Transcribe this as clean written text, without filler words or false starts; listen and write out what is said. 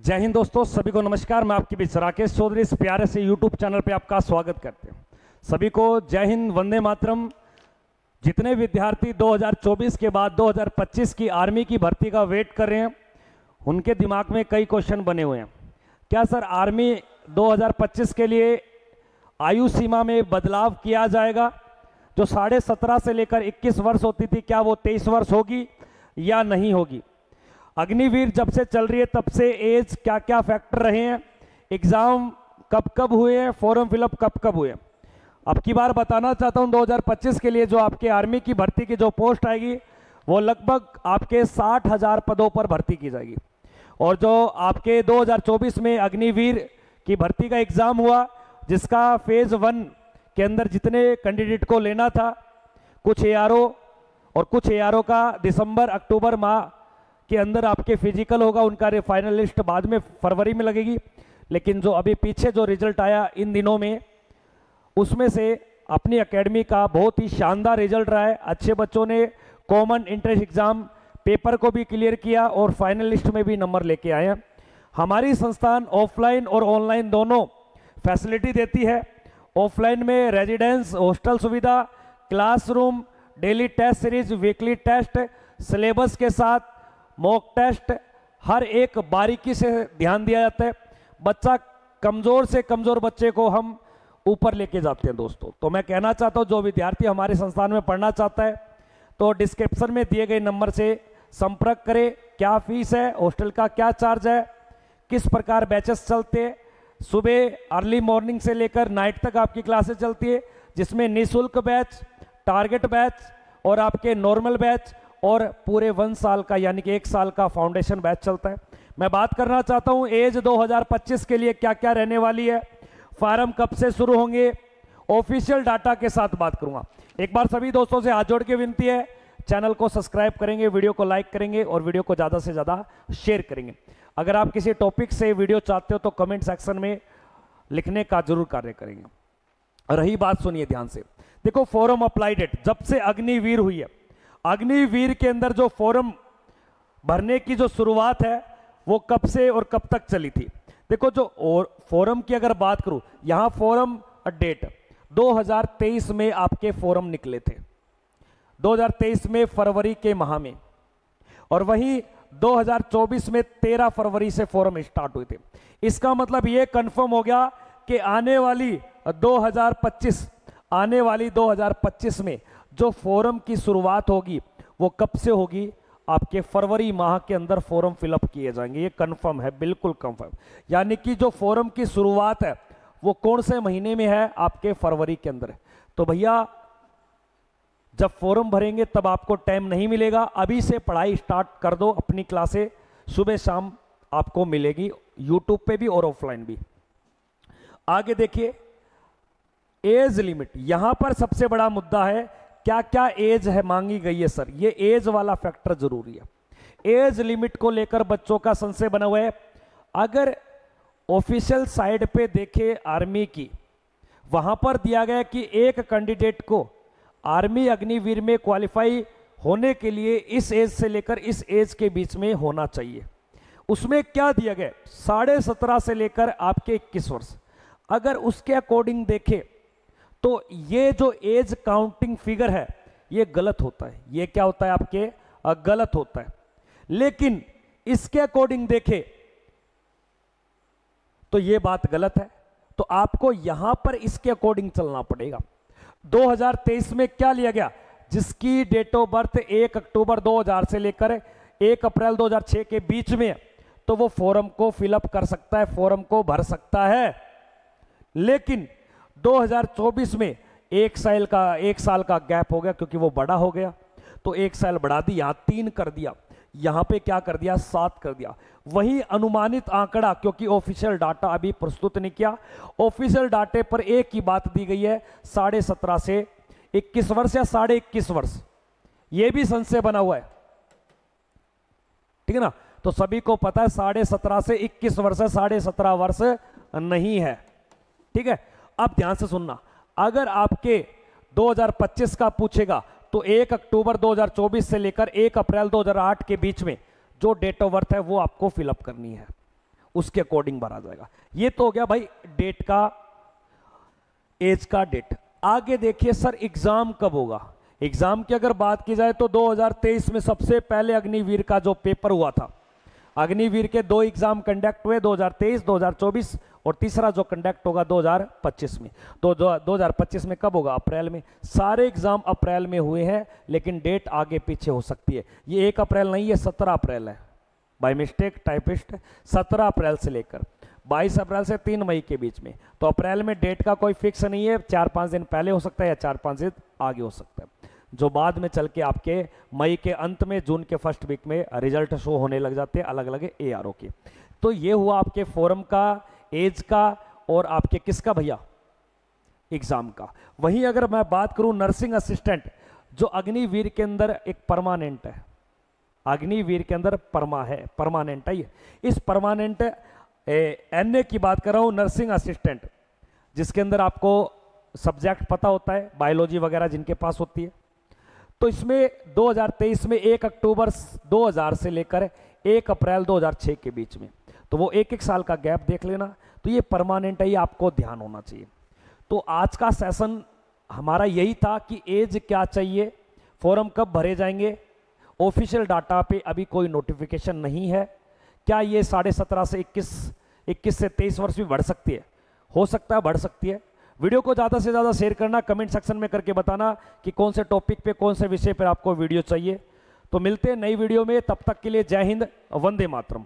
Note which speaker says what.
Speaker 1: जय हिंद दोस्तों, सभी को नमस्कार। मैं आपके बीच राकेश चौधरी इस प्यारे से यूट्यूब चैनल पे आपका स्वागत करते हैं। सभी को जय हिंद, वंदे मातरम। जितने विद्यार्थी 2024 के बाद 2025 की आर्मी की भर्ती का वेट कर रहे हैं, उनके दिमाग में कई क्वेश्चन बने हुए हैं। क्या सर आर्मी 2025 के लिए आयु सीमा में बदलाव किया जाएगा? जो 17.5 से लेकर 21 वर्ष होती थी, क्या वो 23 वर्ष होगी या नहीं होगी? अग्निवीर जब से चल रही है तब से एज क्या क्या फैक्टर रहे हैं, एग्जाम कब कब हुए हैं, फॉर्म फिलअप कब कब हुए हैं। अब की बार बताना चाहता हूं 2025 के लिए जो आपके आर्मी की भर्ती की जो पोस्ट आएगी वो लगभग आपके 60,000 पदों पर भर्ती की जाएगी। और जो आपके 2024 में अग्निवीर की भर्ती का एग्जाम हुआ, जिसका फेज 1 के अंदर जितने कैंडिडेट को लेना था, कुछ एआरओ और कुछ एआरओ का दिसंबर अक्टूबर माह के अंदर आपके फिजिकल होगा, उनका फाइनल लिस्ट बाद में फरवरी में लगेगी। लेकिन जो अभी पीछे जो रिजल्ट आया इन दिनों में, उसमें से अपनी एकेडमी का बहुत ही शानदार रिजल्ट रहा है। अच्छे बच्चों ने कॉमन एंट्रेंस एग्जाम पेपर को भी क्लियर किया और फाइनल लिस्ट में भी नंबर लेके आए हैं। हमारी संस्थान ऑफलाइन और ऑनलाइन दोनों फैसिलिटी देती है। ऑफलाइन में रेजिडेंस हॉस्टल सुविधा, classroom, daily test series, weekly test, syllabus के साथ मॉक टेस्ट, हर एक बारीकी से ध्यान दिया जाता है। बच्चा कमजोर से कमजोर बच्चे को हम ऊपर लेके जाते हैं दोस्तों। तो मैं कहना चाहता हूं, जो विद्यार्थी हमारे संस्थान में पढ़ना चाहता है तो डिस्क्रिप्शन में दिए गए नंबर से संपर्क करें। क्या फीस है, हॉस्टल का क्या चार्ज है, किस प्रकार बैचेस चलते हैं, सुबह अर्ली मॉर्निंग से लेकर नाइट तक आपकी क्लासेस चलती है, जिसमें निःशुल्क बैच, टारगेट बैच और आपके नॉर्मल बैच और पूरे 1 साल का यानी कि 1 साल का फाउंडेशन बैच चलता है। मैं बात करना चाहता हूं एज 2025 के लिए क्या क्या रहने वाली है, फार्म कब से शुरू होंगे, ऑफिशियल डाटा के साथ बात करूंगा। एक बार सभी दोस्तों से हाथ जोड़ के विनती है, चैनल को सब्सक्राइब करेंगे, वीडियो को लाइक करेंगे और वीडियो को ज़्यादा से ज़्यादा शेयर करेंगे। अगर आप किसी टॉपिक से वीडियो चाहते हो तो कमेंट सेक्शन में लिखने का जरूर कार्य करेंगे। रही बात, सुनिए ध्यान से। देखो, फॉर्म अप्लाई डेट जब से अग्निवीर हुई है, अग्निवीर के अंदर जो फॉर्म भरने की जो शुरुआत है वो कब से और कब तक चली थी? देखो, जो और फॉर्म की अगर बात करूं, यहां फॉर्म डेट 2023 में आपके फॉर्म निकले थे, 2023 में फरवरी के माह में, और वहीं 2024 में 13 फरवरी से फॉर्म स्टार्ट हुए थे। इसका मतलब ये कंफर्म हो गया कि आने वाली 2025 में जो फॉर्म की शुरुआत होगी वो कब से होगी? आपके फरवरी माह के अंदर फॉर्म फिलअप किए जाएंगे। ये कंफर्म है, बिल्कुल कंफर्म। यानी कि जो फॉर्म की शुरुआत है वो कौन से महीने में है? आपके फरवरी के अंदर है। तो भैया, जब फॉर्म भरेंगे तब आपको टाइम नहीं मिलेगा, अभी से पढ़ाई स्टार्ट कर दो। अपनी क्लासें सुबह शाम आपको मिलेगी, यूट्यूब पे भी और ऑफलाइन भी। आगे देखिए, एज लिमिट, यहां पर सबसे बड़ा मुद्दा है, क्या क्या एज है मांगी गई है सर? ये एज वाला फैक्टर जरूरी है। एज लिमिट को लेकर बच्चों का संशय बना हुआ है। अगर ऑफिशियल साइड पे देखे आर्मी की, वहां पर दिया गया कि एक कैंडिडेट को आर्मी अग्निवीर में क्वालिफाई होने के लिए इस एज से लेकर इस एज के बीच में होना चाहिए। उसमें क्या दिया गया? 17.5 से लेकर आपके 21 वर्ष। अगर उसके अकॉर्डिंग देखे तो ये जो एज काउंटिंग फिगर है ये गलत होता है। ये क्या होता है आपके? गलत होता है। लेकिन इसके अकॉर्डिंग देखे तो ये बात गलत है, तो आपको यहां पर इसके अकॉर्डिंग चलना पड़ेगा। 2023 में क्या लिया गया? जिसकी डेट ऑफ बर्थ 1 अक्टूबर 2000 से लेकर 1 अप्रैल 2006 के बीच में है, तो वो फॉर्म को फिलअप कर सकता है, फॉर्म को भर सकता है। लेकिन 2024 में 1 साल का गैप हो गया, क्योंकि वो बड़ा हो गया तो 1 साल बढ़ा दी, यहां 3 कर दिया, यहां पे क्या कर दिया? 7 कर दिया। वही अनुमानित आंकड़ा, क्योंकि ऑफिशियल डाटा अभी प्रस्तुत नहीं किया, ऑफिशियल डाटे पर एक ही बात दी गई है, 17.5 से 21 वर्ष या 21.5 वर्ष। यह भी संशय बना हुआ है, ठीक है ना? तो सभी को पता है 17.5 से 21 वर्ष है, 17.5 वर्ष नहीं है, ठीक है? अब ध्यान से सुनना, अगर आपके 2025 का पूछेगा तो 1 अक्टूबर 2024 से लेकर 1 अप्रैल 2008 के बीच में जो डेट ऑफ बर्थ है वो आपको फिलअप करनी है। उसके अकॉर्डिंग भरा जाएगा। ये तो हो गया भाई डेट का, एज का डेट। आगे देखिए सर एग्जाम कब होगा। एग्जाम की अगर बात की जाए तो 2023 में सबसे पहले अग्निवीर का जो पेपर हुआ था, अग्निवीर के 2 एग्जाम कंडक्ट हुए 2023 2024, और तीसरा जो कंडक्ट होगा 2025 में। तो 2025 में कब होगा? अप्रैल में। सारे एग्जाम अप्रैल में हुए हैं, लेकिन डेट आगे पीछे हो सकती है। ये 1 अप्रैल नहीं है, 17 अप्रैल है, बाय मिस्टेक टाइपिस्ट, 17 अप्रैल से लेकर 22 अप्रैल से 3 मई के बीच में। तो अप्रैल में डेट का कोई फिक्स नहीं है, 4-5 दिन पहले हो सकता है या 4-5 दिन आगे हो सकता है, जो बाद में चल के आपके मई के अंत में, जून के फर्स्ट वीक में रिजल्ट शो होने लग जाते हैं अलग अलग ARO के। तो ये हुआ आपके फॉरम का, एज का, और आपके किसका भैया? एग्जाम का। वहीं अगर मैं बात करूं नर्सिंग असिस्टेंट, जो अग्निवीर के अंदर एक परमानेंट है, अग्निवीर के अंदर परमानेंट है। इस परमानेंट NA की बात कर रहा हूं, नर्सिंग असिस्टेंट, जिसके अंदर आपको सब्जेक्ट पता होता है, बायोलॉजी वगैरह जिनके पास होती है। तो इसमें 2023 में 1 अक्टूबर 2000 से लेकर 1 अप्रैल 2006 के बीच में, तो वो 1-1 साल का गैप देख लेना। तो ये परमानेंट है, ये आपको ध्यान होना चाहिए। तो आज का सेशन हमारा यही था कि एज क्या चाहिए, फॉर्म कब भरे जाएंगे, ऑफिशियल डाटा पे अभी कोई नोटिफिकेशन नहीं है। क्या ये 17.5 से 21 से 23 वर्ष भी बढ़ सकती है? हो सकता है, बढ़ सकती है। वीडियो को ज़्यादा से ज़्यादा शेयर करना, कमेंट सेक्शन में करके बताना कि कौन से टॉपिक पे, कौन से विषय पर आपको वीडियो चाहिए। तो मिलते हैं नई वीडियो में, तब तक के लिए जय हिंद, वंदे मातरम।